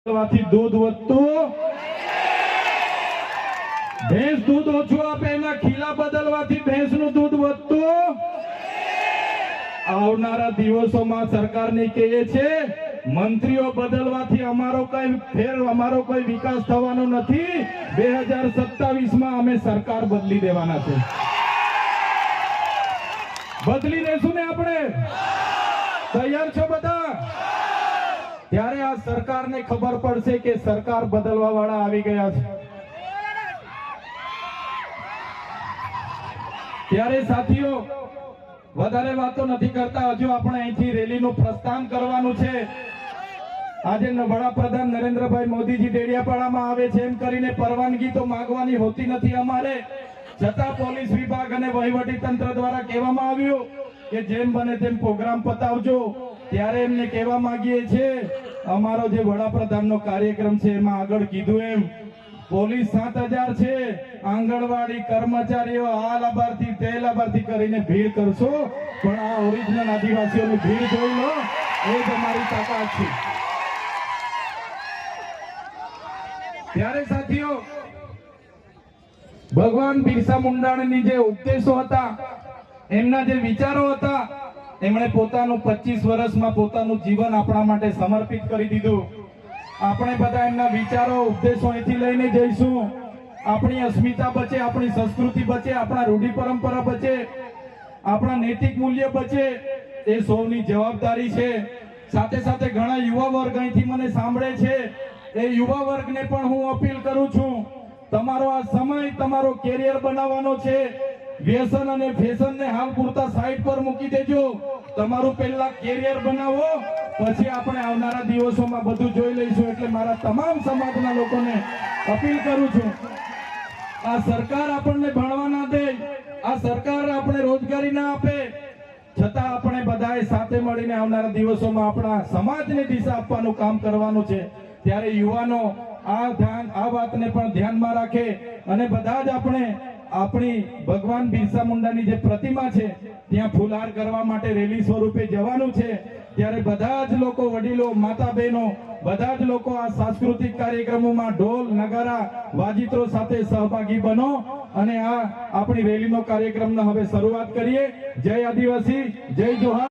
બદલવાથી દૂધ વધતું ભેંસ દૂધ ઓછું આપે એના ખીલા બદલવાથી ભેંસનું દૂધ વધતું આવનારા દિવસોમાં સરકારને કહે છે મંત્રીઓ બદલવાથી અમારો કોઈ વિકાસ થવાનો નથી। 2027 અમે સરકાર બદલી દેવાના છે। બદલી દેશું ને આપણે? તૈયાર છો બધા? ત્યારે આ સરકારને ખબર પડશે કે સરકાર બદલવા વાળા આવી ગયા છે। ત્યારે સાથીઓ વધારે વાતો નથી કરતા, હજુ આપણે અહીંથી રેલીનું પ્રસ્થાન કરવાનું છે। આજે વડાપ્રધાન નરેન્દ્રભાઈ મોદીજી ડેડિયાપાડામાં આવે છે એમ કરીને પરવાનગી તો માંગવાની હોતી નથી અમારે, છતાં પોલીસ વિભાગ અને વહીવટી તંત્ર દ્વારા કહેવામાં આવ્યું કે જેમ બને તેમ પ્રોગ્રામ પતાવજો। ત્યારે એમને કહેવા માંગીએ છીએ અમારો જે વડાપ્રધાનનો કાર્યક્રમ છે એમાં આગળ કીધું એમ પોલીસ 7000 છે, આંગણવાડી કર્મચારીઓ આ લાભાર્થી તે લાભાર્થી કરીને ભીડ કરશો, પણ આ ઓરિજિનલ આદિવાસીઓની ભીડ જોઈ લો, એ જ અમારી તાકાત છે। ત્યારે સાથીઓ ભગવાન બિરસા મુંડાની જે ઉપદેશો હતા, એમના જે વિચારો હતા, એમણે પોતાનું 25 વર્ષમાં પોતાનું જીવન આપણા માટે સમર્પિત કરી દીધું। આપણે બધા એમના વિચારો ઉપદેશો અહીંથી લઈને જઈશું। આપણી અસ્મિતા બચે, આપણી સંસ્કૃતિ બચે, આપણા રૂઢિ પરંપરા બચે, આપણા નૈતિક મૂલ્ય બચે, એ સૌની જવાબદારી છે। સાથે સાથે ઘણા યુવા વર્ગ અહીંથી મને સાંભળે છે, એ યુવા વર્ગને પણ હું અપીલ કરું છું, તમારો આ સમય તમારો કેરિયર બનાવવાનો છે। વ્યસન અને ફેશનને હાલ પૂરતા સાઈડ પર મૂકી દેજો, તમારું પહેલા કેરિયર બનાવો, પછી આપણે આવનારા દિવસોમાં બધું જોઈ લઈશું। એટલે મારા તમામ સમાજના લોકોને અપીલ કરું છું, આ સરકાર આપણને ભણવા ના દે, આ સરકાર આપણે રોજગારી ના આપે, છતાં આપણે બધાએ સાથે મળીને આવનારા દિવસોમાં આપણા સમાજને દિશા આપવાનું કામ કરવાનું છે। ત્યારે યુવાનો આ વાતને પણ ધ્યાનમાં રાખે અને બધા જ આપણે આપણી ભગવાન બિરસા મુંડાની જે પ્રતિમા છે ત્યાં ફૂલહાર કરવા માટે રેલી સ્વરૂપે જવાનું છે। ત્યારે બધા જ લોકો, વડીલો, માતા બહેનો, બધા જ લોકો આ સાંસ્કૃતિક કાર્યક્રમોમાં ઢોલ નગારા વાજિત્રો સાથે સહભાગી બનો અને આ આપણી રેલીનો કાર્યક્રમનો હવે શરૂઆત કરીએ। જય આદિવાસી, જય જોહાર।